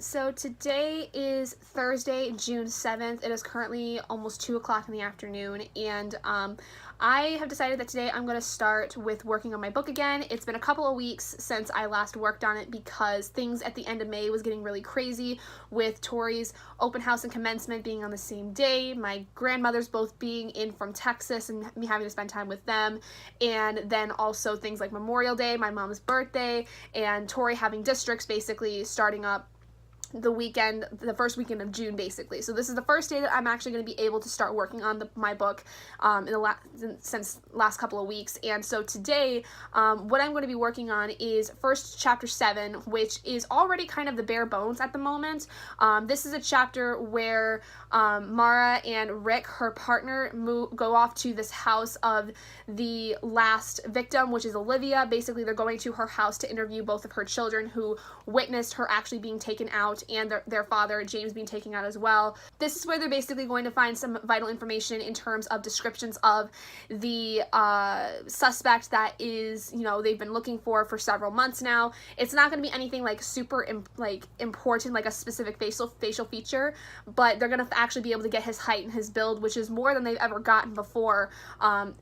So today is Thursday, June 7th. It is currently almost 2 o'clock in the afternoon, and I have decided that today I'm going to start with working on my book again. It's been a couple of weeks since I last worked on it because things at the end of May was getting really crazy with Tori's open house and commencement being on the same day, my grandmothers both being in from Texas and me having to spend time with them, and then also things like Memorial Day, my mom's birthday, and Tori having districts basically starting up the first weekend of June, basically. So this is the first day that I'm actually going to be able to start working on my book since last couple of weeks. And so today, what I'm going to be working on is first chapter 7, which is already kind of the bare bones at the moment. This is a chapter where Mara and Rick, her partner, go off to this house of the last victim, which is Olivia. Basically, they're going to her house to interview both of her children who witnessed her actually being taken out and their father, James, being taken out as well. This is where they're basically going to find some vital information in terms of descriptions of the suspect that is, they've been looking for several months now. It's not going to be anything like super important, like a specific facial feature, but they're going to actually be able to get his height and his build, which is more than they've ever gotten before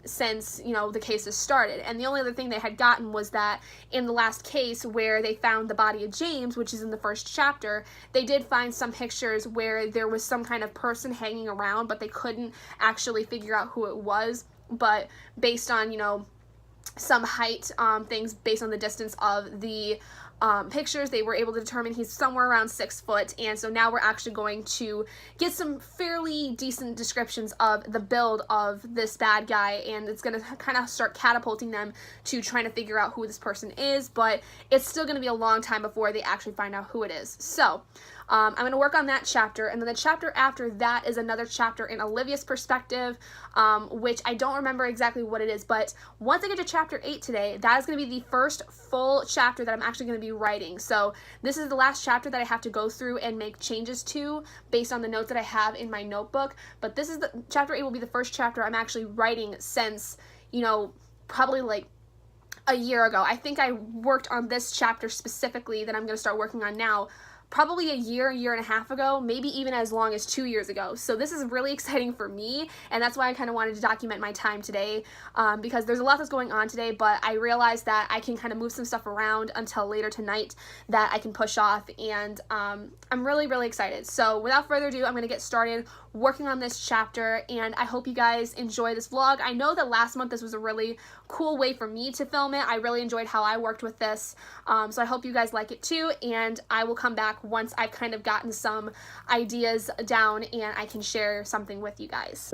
since, the case has started. And the only other thing they had gotten was that in the last case where they found the body of James, which is in the first chapter, they did find some pictures where there was some kind of person hanging around, but they couldn't actually figure out who it was. But based on, some height things, based on the distance of the pictures, they were able to determine he's somewhere around 6 foot. And so now we're actually going to get some fairly decent descriptions of the build of this bad guy, and it's going to kind of start catapulting them to trying to figure out who this person is, but it's still going to be a long time before they actually find out who it is. So I'm going to work on that chapter, and then the chapter after that is another chapter in Olivia's perspective, which I don't remember exactly what it is, but once I get to chapter 8 today, that is going to be the first full chapter that I'm actually going to be writing. So this is the last chapter that I have to go through and make changes to based on the notes that I have in my notebook, but this is chapter 8 will be the first chapter I'm actually writing since, probably like a year ago. I think I worked on this chapter specifically that I'm going to start working on now probably a year and a half ago, maybe even as long as 2 years ago. So this is really exciting for me, and that's why I kind of wanted to document my time today, because there's a lot that's going on today, but I realized that I can kind of move some stuff around until later tonight that I can push off, and I'm really, really excited. So without further ado, I'm going to get started working on this chapter, and I hope you guys enjoy this vlog. I know that last month this was a really cool way for me to film it. I really enjoyed how I worked with this, so I hope you guys like it too, and I will come back once I've kind of gotten some ideas down and I can share something with you guys.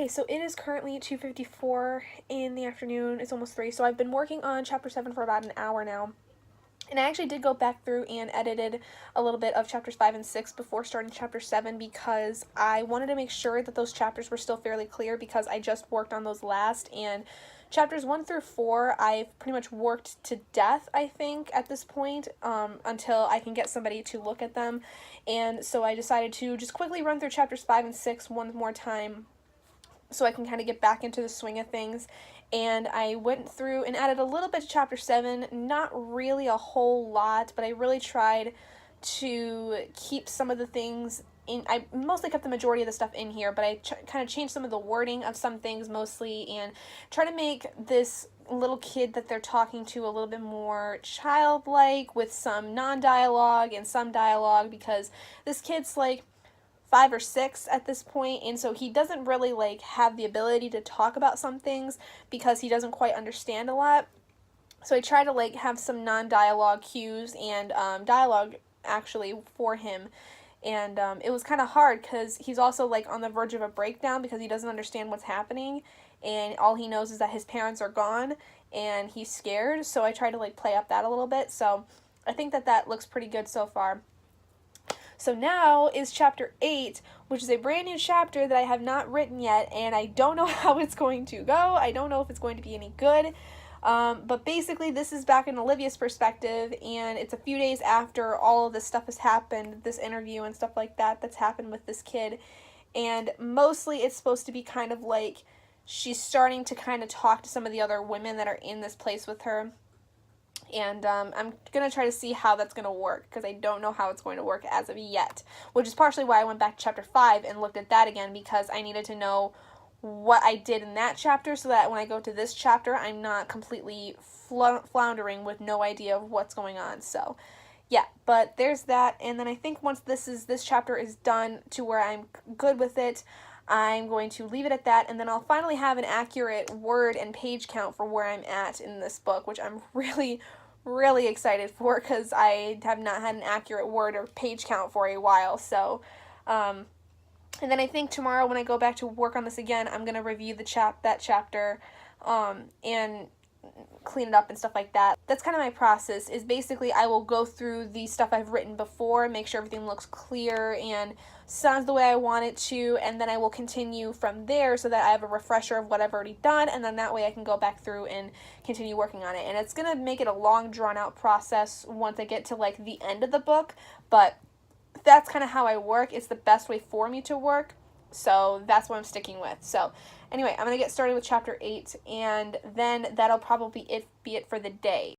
Okay, so it is currently 2:54 in the afternoon. It's almost 3. So I've been working on chapter 7 for about an hour now. And I actually did go back through and edited a little bit of chapters 5 and 6 before starting chapter 7 because I wanted to make sure that those chapters were still fairly clear because I just worked on those last. And chapters 1 through 4, I've pretty much worked to death, I think, at this point, until I can get somebody to look at them. And so I decided to just quickly run through chapters 5 and 6 one more time so I can kind of get back into the swing of things. And I went through and added a little bit to chapter 7, not really a whole lot, but I really tried to keep some of the things in. I mostly kept the majority of the stuff in here, but I kind of changed some of the wording of some things mostly and try to make this little kid that they're talking to a little bit more childlike with some non-dialogue and some dialogue, because this kid's like 5 or 6 at this point, and so he doesn't really like have the ability to talk about some things because he doesn't quite understand a lot. So I try to like have some non-dialogue cues and dialogue actually for him, and it was kind of hard because he's also like on the verge of a breakdown because he doesn't understand what's happening, and all he knows is that his parents are gone and he's scared. So I try to like play up that a little bit. So I think that that looks pretty good so far. So now is chapter 8, which is a brand new chapter that I have not written yet, and I don't know how it's going to go. I don't know if it's going to be any good. But basically this is back in Olivia's perspective, and it's a few days after all of this stuff has happened, this interview and stuff like that that's happened with this kid. And mostly it's supposed to be kind of like she's starting to kind of talk to some of the other women that are in this place with her. And I'm going to try to see how that's going to work because I don't know how it's going to work as of yet, which is partially why I went back to chapter 5 and looked at that again, because I needed to know what I did in that chapter so that when I go to this chapter, I'm not completely floundering with no idea of what's going on. So yeah, but there's that. And then I think once this chapter is done to where I'm good with it, I'm going to leave it at that, and then I'll finally have an accurate word and page count for where I'm at in this book, which I'm really, really excited for because I have not had an accurate word or page count for a while. So, and then I think tomorrow when I go back to work on this again, I'm going to review that chapter, and clean it up and stuff like that. That's kind of my process, is basically I will go through the stuff I've written before, make sure everything looks clear and sounds the way I want it to, and then I will continue from there so that I have a refresher of what I've already done, and then that way I can go back through and continue working on it. And it's going to make it a long, drawn-out process once I get to like the end of the book, but that's kind of how I work. It's the best way for me to work, so that's what I'm sticking with. So anyway, I'm going to get started with chapter 8, and then that'll probably be it for the day.